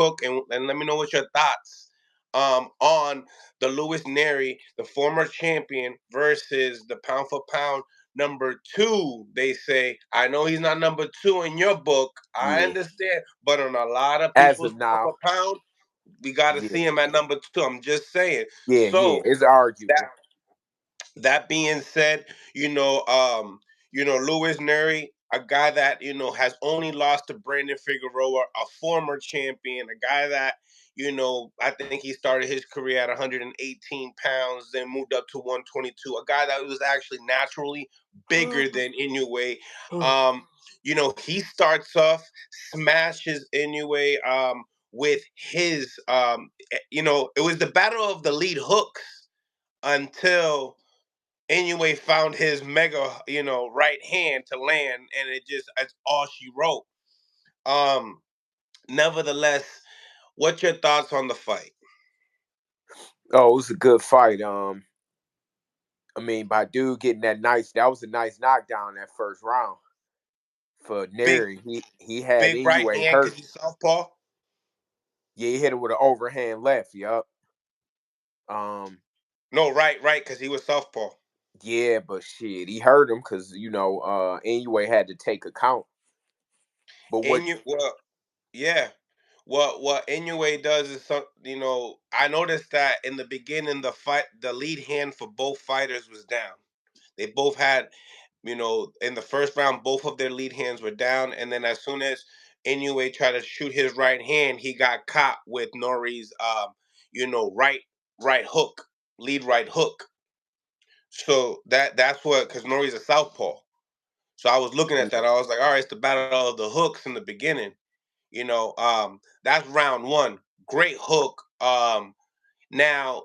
cook, and let me know what your thoughts on the Louis Nery, the former champion, versus the pound for pound number two. They say, I know he's not number two in your book. I Yeah. understand, but on a lot of As people's of pound now, for pound, we got to yeah, see him at number two. I'm just saying. yeah, So it's that arguable. that being said, Louis Nery, a guy that has only lost to Brandon Figueroa, a former champion, a guy that I think he started his career at 118 pounds, then moved up to 122. A guy that was actually naturally bigger than Inoue. He starts off, smashes Inoue with his, it was the battle of the lead hooks until Inoue found his mega, right hand to land, and it's all she wrote. Um, Nevertheless, what's your thoughts on the fight? Oh, it was a good fight. I mean, by dude getting that was a nice knockdown that first round for Big, Nery. He had big right Inoue hand because hurt. he's southpaw. Yeah, he hit him with an overhand left. Yup. Um, No, right because he was southpaw. yeah, but shit, he hurt him because Inoue had to take a count. But what? Well, yeah. What Inoue does is I noticed that in the beginning the lead hand for both fighters was down. They both had, in the first round, both of their lead hands were down, and then as soon as Inoue tried to shoot his right hand, he got caught with Nori's, right hook, lead right hook. So that's what, because Nori's a southpaw. So I was looking at that. I was like, all right, it's the battle of the hooks in the beginning. That's round one. Great hook. Now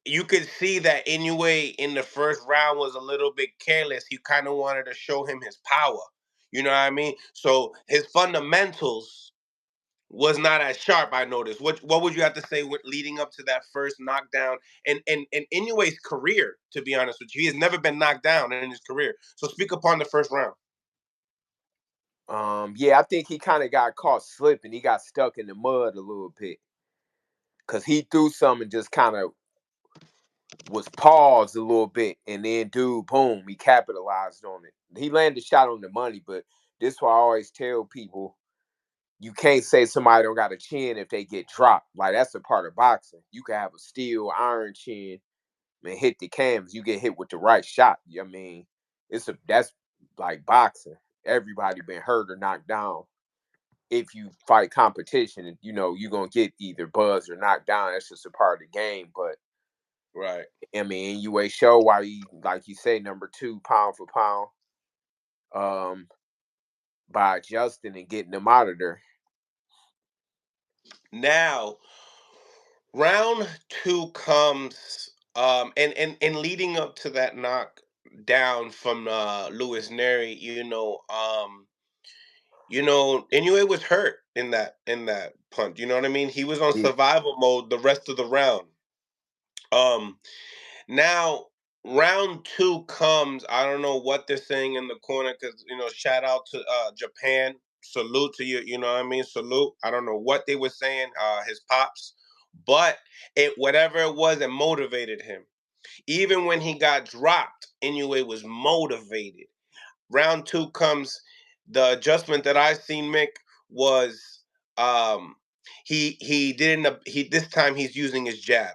you could see that Inoue in the first round was a little bit careless. He kind of wanted to show him his power. You know what I mean? So his fundamentals was not as sharp. I noticed. What would you have to say with leading up to that first knockdown and Inoue's career? To be honest with you, he has never been knocked down in his career. So speak upon the first round. Yeah, I think he kind of got caught slipping. He got stuck in the mud a little bit because he threw something and just kind of was paused a little bit, and then dude, boom, he capitalized on it. He landed a shot on the money, but this is why I always tell people you can't say somebody don't got a chin if they get dropped. Like that's a part of boxing. You can have a steel iron chin and hit the canvas. You get hit with the right shot. I mean, that's like boxing. Everybody been hurt or knocked down. If you fight competition, and you're gonna get either buzzed or knocked down. That's just a part of the game. But Right. I mean, UA show why he, like you say, number two pound for pound, um, by adjusting and getting them out of there. Now, round two comes, and leading up to that knock down from Louis Nery, Inoue was hurt in that punch. You know what I mean? He was on Yeah, survival mode the rest of the round. Um, Now round two comes. I don't know what they're saying in the corner because shout out to Japan. Salute to you. You know what I mean? Salute. I don't know what they were saying. His pops, but it whatever it was, it motivated him. Even when he got dropped, Inoue was motivated. Round two comes. The adjustment that I seen, Mick, was um he didn't he this time he's using his jab.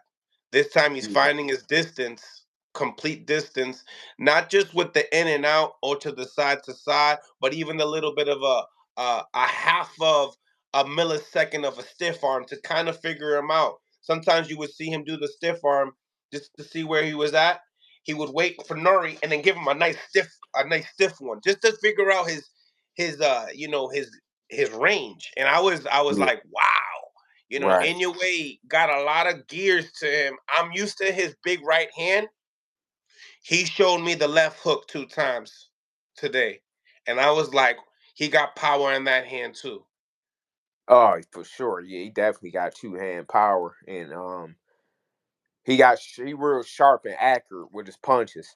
This time he's yeah, finding his distance, complete distance, not just with the in and out or to side, but even a little bit of a half of a millisecond of a stiff arm to kind of figure him out. Sometimes you would see him do the stiff arm just to see where he was at. He would wait for Nuri and then give him a nice stiff one just to figure out his range. And I was yeah. like, wow. Right. Inoue got a lot of gears to him. I'm used to his big right hand. He showed me the left hook two times today. And I was like, he got power in that hand too. Oh, for sure. Yeah, he definitely got two hand power, and he real sharp and accurate with his punches.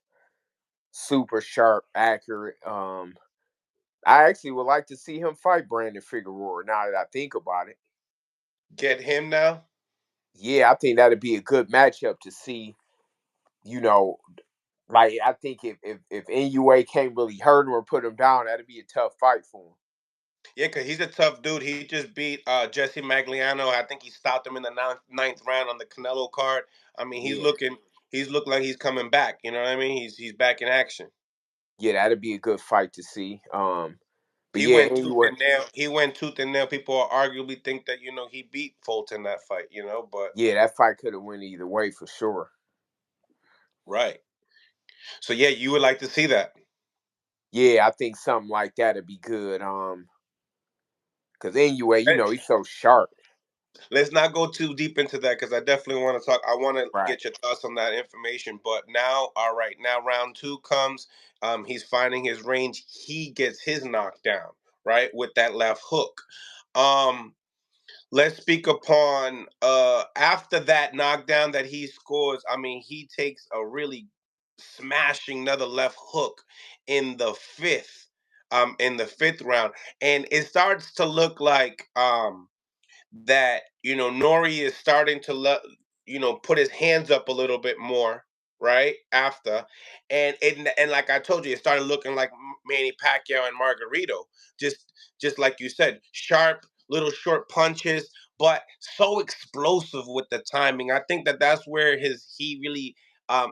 Super sharp, accurate. I actually would like to see him fight Brandon Figueroa. Now that I think about it, get him now. Yeah, I think that'd be a good matchup to see. You know, like I think if Inoue can't really hurt him or put him down, that'd be a tough fight for him. Yeah, cause he's a tough dude. He just beat Jesse Magliano. I think he stopped him in the ninth round on the Canelo card. I mean, Yeah, he's looking like he's coming back. You know what I mean? He's back in action. yeah, that'd be a good fight to see. But He yeah, went tooth Inoue, and nail. He went tooth and nail. People arguably think that he beat Fulton that fight. But yeah, that fight could have went either way for sure. right. So yeah, you would like to see that. Yeah, I think something like that'd be good. Because Inoue, he's so sharp. Let's not go too deep into that because I definitely want to talk. I want to Right. get your thoughts on that information. But now, all right, now round two comes. He's finding his range. He gets his knockdown right with that left hook. Um, let's speak upon after that knockdown that he scores. I mean, he takes a really smashing another left hook in the fifth round, and it starts to look like that Nery is starting to put his hands up a little bit more right after, and like I told you, it started looking like Manny Pacquiao and Margarito, just like you said, sharp little short punches, but so explosive with the timing. I think that's where he really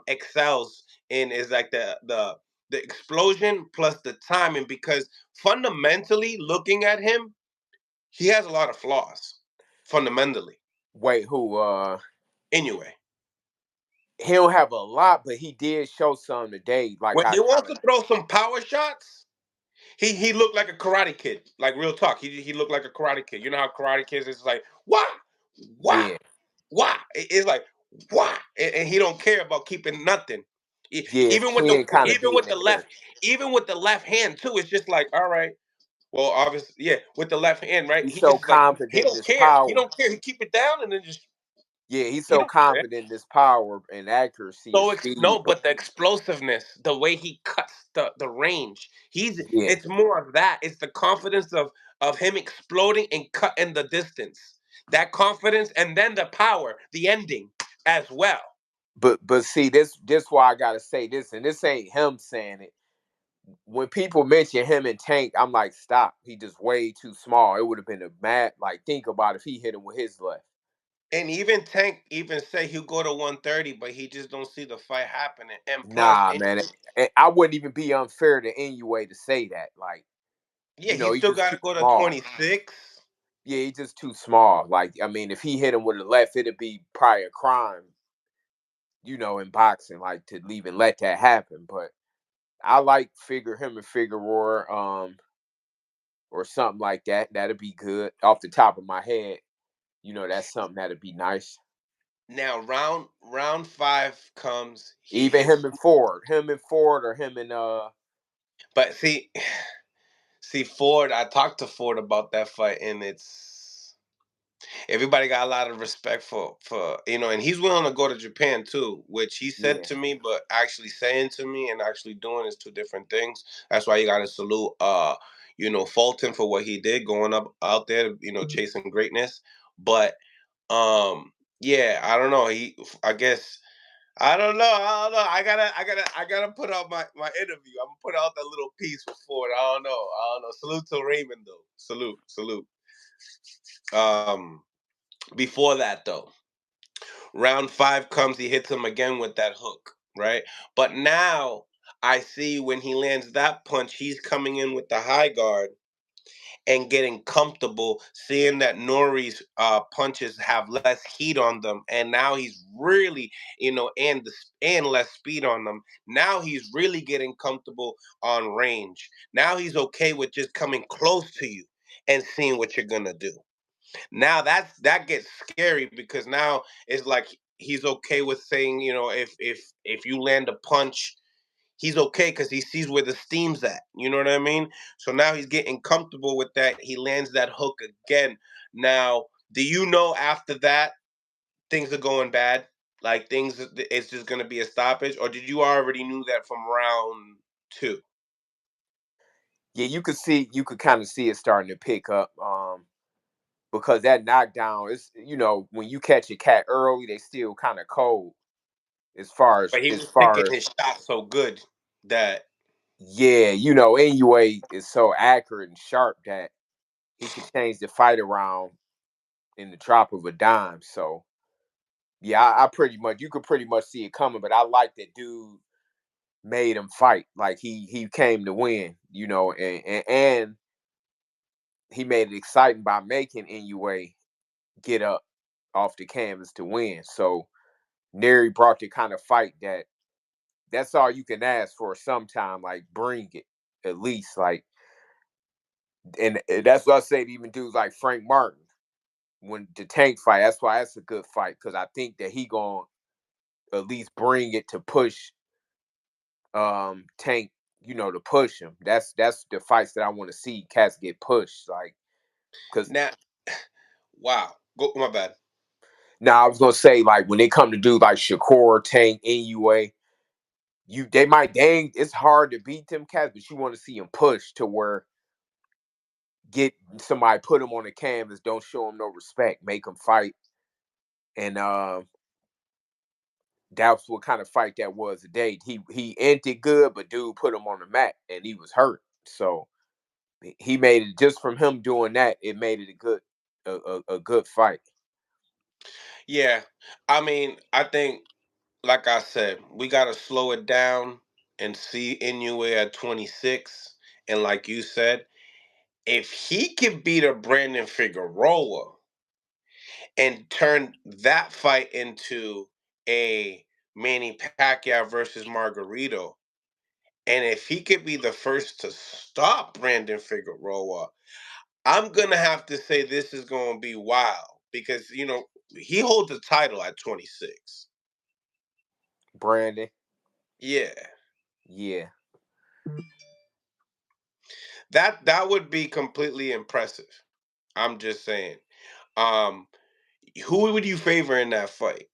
excels in, is like the explosion plus the timing, because fundamentally looking at him, he has a lot of flaws, fundamentally. Wait, who? Anyway, He don't have a lot, but he did show some today. Like when I he kind wants of to throw some power shots, he looked like a karate kid. Like real talk, he looked like a karate kid. You know how karate kids is like wah, wah, yeah, wah. It's like wah, and he don't care about keeping nothing. yeah, his Even with the chin kind of even be in with the the air. left, even with the left hand too. It's just like, all right. Well, obviously, yeah, with the left hand, right? He's He so just like, he confident in don't his care. He power. don't care. He keep it down and then just Yeah, he's he so don't care. confident in his power and accuracy and speed. No, But but the explosiveness, the way he cuts the range, yeah, it's more of that. It's the confidence of him exploding and cutting the distance. That confidence, and then the power, the ending as well. but see, this why I gotta say this, and this ain't him saying it. When people mention him and Tank, I'm like, stop. He just way too small. It would have been a mad. Like, think about if he hit him with his left. And even Tank even say he'll go to 130, but he just don't see the fight happening. And plus, Nah, man. I wouldn't even be unfair to Inoue to say that. Like, yeah, he he's still just got too to go to small. 26. Yeah, he's just too small. Like, I mean, if he hit him with a left, it'd be probably a crime, in boxing, like to even let that happen. But I like him and Figueroa, or something like that. That'd be good. Off the top of my head, that's something that'd be nice. Now round five comes. He Even hits, Him and Ford, or him and but see, Ford. I talked to Ford about that fight, and it's everybody got a lot of respect for and he's willing to go to Japan too, which he said yeah. to me, but actually saying to me and actually doing is two different things. That's why you got to salute Fulton for what he did, going up out there, chasing greatness. But yeah, I don't know. I guess. I don't know. I don't know. I gotta put out my interview. I'm gonna put out that little piece for Ford. I don't know. I don't know. Salute to Raymond though. Salute, salute. Um, before that though, round five comes. He hits him again with that hook, right? But now I see when he lands that punch, he's coming in with the high guard and getting comfortable, seeing that Nori's punches have less heat on them, and now he's really, and less speed on them. Now he's really getting comfortable on range. Now he's okay with just coming close to you and seeing what you're gonna do. Now that gets scary, because now it's like he's okay with saying, if you land a punch, he's okay because he sees where the steam's at. You know what I mean? So now he's getting comfortable with that. He lands that hook again. Now, do you know after that things are going bad? Like it's just going to be a stoppage, or did you already knew that from round two? Yeah, you could kind of see it starting to pick up. because that knockdown is, when you catch a cat early, they still kind of cold as far as But he as was far picking as his shots so good that yeah, Inoue is so accurate and sharp that he could change the fight around in the drop of a dime. So yeah, I pretty much you could pretty much see it coming, but I like that dude made him fight. Like he came to win, and he made it exciting by making Inoue get up off the canvas to win. So Nery brought the kind of fight that's all you can ask for sometime. Like bring it at least. Like, and that's what I say to even dudes like Frank Martin when the Tank fight. That's why that's a good fight because I think that he gonna at least bring it to push Tank. To push him. That's the fights that I want to see cats get pushed. Like, because now, wow, go my bad. now I was gonna say like when they come to do like Shakur, Tank, Inoue, they might dang it's hard to beat them cats, but you want to see them push to where get somebody put them on the canvas, don't show them no respect, make them fight, and that's what kind of fight that was today. He ended good, but dude put him on the mat and he was hurt, so he made it just from him doing that. It made it a good fight. Yeah, I mean, I think, like I said, we got to slow it down and see Inoue at 26. And like you said, if he can beat a Brandon Figueroa and turn that fight into a Manny Pacquiao versus Margarito, and if he could be the first to stop Brandon Figueroa, I'm gonna have to say this is gonna be wild because he holds the title at 26. Brandon, Yeah, yeah. that would be completely impressive. I'm just saying. Um, who would you favor in that fight?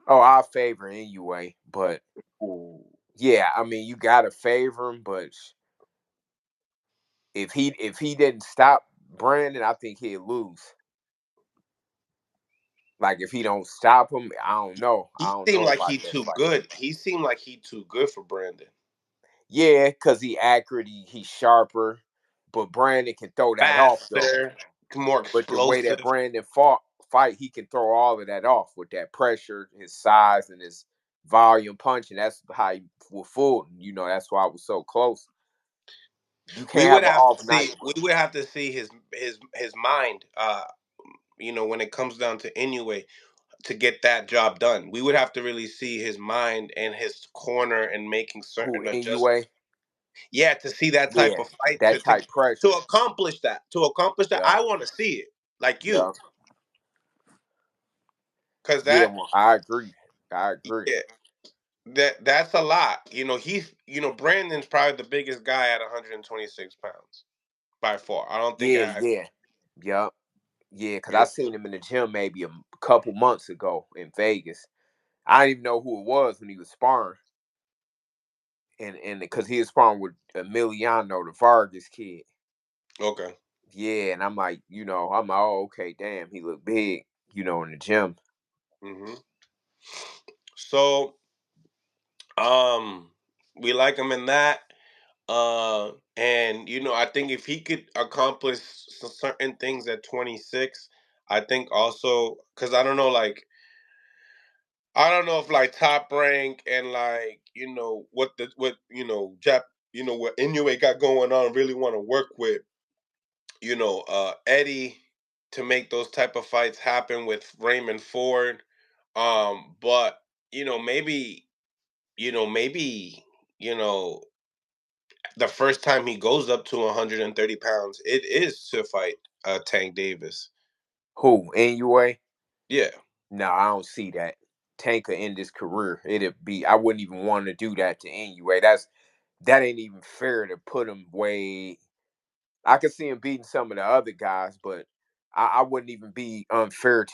Oh, I favor anyway, but Ooh. yeah, I mean you gotta favor him, but if he didn't stop Brandon, I think he'd lose. Like if he don't stop him, I don't know. I He don't seemed know like about he that too fight. good. He seemed like he too good for Brandon. Yeah, because he accurate, he's sharper, but Brandon can throw that off though. Faster, more But the way that explosive. Brandon fight, he can throw all of that off with that pressure, his size, and his volume punching. That's how he was fooled. That's why I was so close. You We can't would have an have off to night. see. We would have to see his mind. When it comes down to Inoue to get that job done, we would have to really see his mind and his corner and making Who certain Inoue? adjustments. Yeah, to see that type Yeah, of fight that type to pressure. accomplish that. To accomplish that, Yeah, I want to see it like yeah, you, because yeah. that Well, I agree. I agree. yeah, that's a lot. Brandon's probably the biggest guy at 126 pounds by far. I don't think Yeah, I. yeah, yeah, yeah. Because I Yeah. seen him in the gym maybe a couple months ago in Vegas. I didn't even know who it was when he was sparring, and because he was sparring with Emiliano, the Vargas kid. Okay. Yeah, and I'm like, oh, okay, damn, he looked big, in the gym. Hmm. So, um, we like him in that. And I think if he could accomplish certain things at 26, I think also because I don't know if like Top Rank and like what Inoue got going on really want to work with Eddie to make those type of fights happen with Raymond Ford. But maybe maybe you know the first time he goes up to 130 pounds, it is to fight Tank Davis. Who? Inoue? Yeah. No, I don't see that. Tank could end his career. I wouldn't even want to do that to Inoue. That ain't even fair to put him way. I could see him beating some of the other guys, but I wouldn't even be unfair